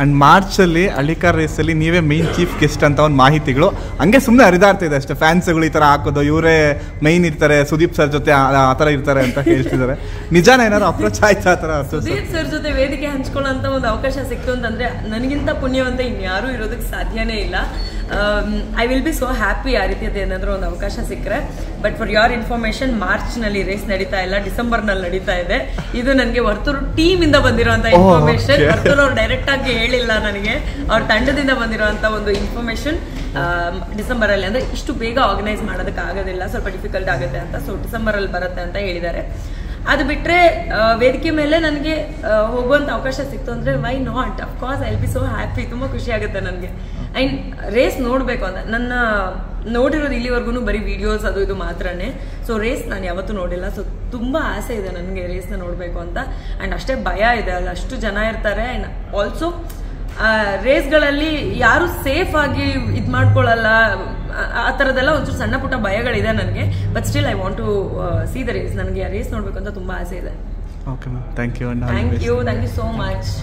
And ಮಾರ್ಚಲ್ಲಿ Hallikar ರೇಸಲ್ಲಿ ನೀವೇ main chief guest ಅಂತ ಒಂದು ಮಾಹಿತಿಗಳು ಹಂಗೆ ಸುಮ್ಮನೆ ಹರಿದಾಡ್ತಾ ಇದೆ ಅಷ್ಟೇ. ಫ್ಯಾನ್ಸ್ಗಳು ಈ ಥರ ಹಾಕೋದು, ಇವರೇ ಮೈನ್ ಇರ್ತಾರೆ, ಸುದೀಪ್ ಸರ್ ಜೊತೆ ಆ ಥರ ಇರ್ತಾರೆ ಅಂತ ಹೇಳ್ತಿದ್ದಾರೆ. ನಿಜಾನ ಏನಾದ್ರು ಅಪ್ರೋಚ್ ಆಯ್ತಾ ಆ ಥರ? ಸುದೀಪ್ ಸರ್ ಜೊತೆ ವೇದಿಕೆ ಹಂಚ್ಕೊಳ್ಳೋಂಥ ಒಂದು ಅವಕಾಶ ಸಿಕ್ತು ಅಂತಂದ್ರೆ ನನಗಿಂತ ಪುಣ್ಯವಂತ ಇನ್ಯಾರೂ ಇರೋದಕ್ಕೆ ಸಾಧ್ಯನೇ ಇಲ್ಲ. I will be so happy ಆ ರೀತಿಯದ್ದು ಏನಾದರೂ ಒಂದು ಅವಕಾಶ ಸಿಕ್ಕರೆ. ಬಟ್ ಫಾರ್ ಯೋರ್ ಇನ್ಫಾರ್ಮೇಶನ್, ಮಾರ್ಚ್ನಲ್ಲಿ ರೇಸ್ ನಡೀತಾ ಇಲ್ಲ, ಡಿಸೆಂಬರ್ನಲ್ಲಿ ನಡೀತಾ ಇದೆ. ಇದು ನನಗೆ ವರ್ತೂರು ಟೀಮ್ ಇಂದ ಬಂದಿರುವಂತ ಇನ್ಫಾರ್ಮೇಶನ್. ವರ್ತೂರು ಅವ್ರು ಡೈರೆಕ್ಟ್ ಆಗಿ ಹೇಳಿಲ್ಲ ನನಗೆ, ಅವ್ರ ತಂಡದಿಂದ ಬಂದಿರುವಂತ ಒಂದು ಇನ್ಫಾರ್ಮೇಶನ್. ಡಿಸೆಂಬರ್ ಅಲ್ಲಿ ಅಂದ್ರೆ ಇಷ್ಟು ಬೇಗ ಆರ್ಗನೈಸ್ ಮಾಡೋದಕ್ಕೆ ಆಗೋದಿಲ್ಲ, ಸ್ವಲ್ಪ ಡಿಫಿಕಲ್ಟ್ ಆಗುತ್ತೆ ಅಂತ. ಸೊ ಡಿಸೆಂಬರ್ ಅಲ್ಲಿ ಬರುತ್ತೆ ಅಂತ ಹೇಳಿದ್ದಾರೆ. ಅದು ಬಿಟ್ರೆ ವೇದಿಕೆ ಮೇಲೆ ನನಗೆ ಹೋಗುವಂತ ಅವಕಾಶ ಸಿಕ್ತು ಅಂದ್ರೆ why not, of course I will be so happy. ತುಂಬಾ ಖುಷಿ ಆಗುತ್ತೆ ನನಗೆ. ಅಂಡ್ ರೇಸ್ ನೋಡ್ಬೇಕು ಅಂತ ನನ್ನ ನೋಡಿರೋದು ಇಲ್ಲಿವರೆಗೂ ಬರೀ ವಿಡಿಯೋಸ್ ಅದು ಇದು ಮಾತ್ರನೇ. ಸೊ ರೇಸ್ ನಾನು ಯಾವತ್ತೂ ನೋಡಿಲ್ಲ. ಸೊ ತುಂಬಾ ಆಸೆ ಇದೆ ನನಗೆ ರೇಸ್ನ ನೋಡಬೇಕು ಅಂತ. ಅಂಡ್ ಅಷ್ಟೇ ಭಯ ಇದೆ, ಅಲ್ಲಿ ಅಷ್ಟು ಜನ ಇರ್ತಾರೆ. ಅಂಡ್ ಆಲ್ಸೋ ರೇಸ್ಗಳಲ್ಲಿ ಯಾರು ಸೇಫ್ ಆಗಿ ಇದು ಮಾಡ್ಕೊಳ್ಳಲ್ಲ, ಆ ಥರದ್ದೆಲ್ಲ ಒಂಚೂರು ಸಣ್ಣ ಪುಟ್ಟ ಭಯಗಳಿದೆ ನನಗೆ. But still I want to see the race. ನನಗೆ ಆ ರೇಸ್ ನೋಡ್ಬೇಕು ಅಂತ ತುಂಬಾ ಆಸೆ ಇದೆ. Okay ma'am, thank you so much.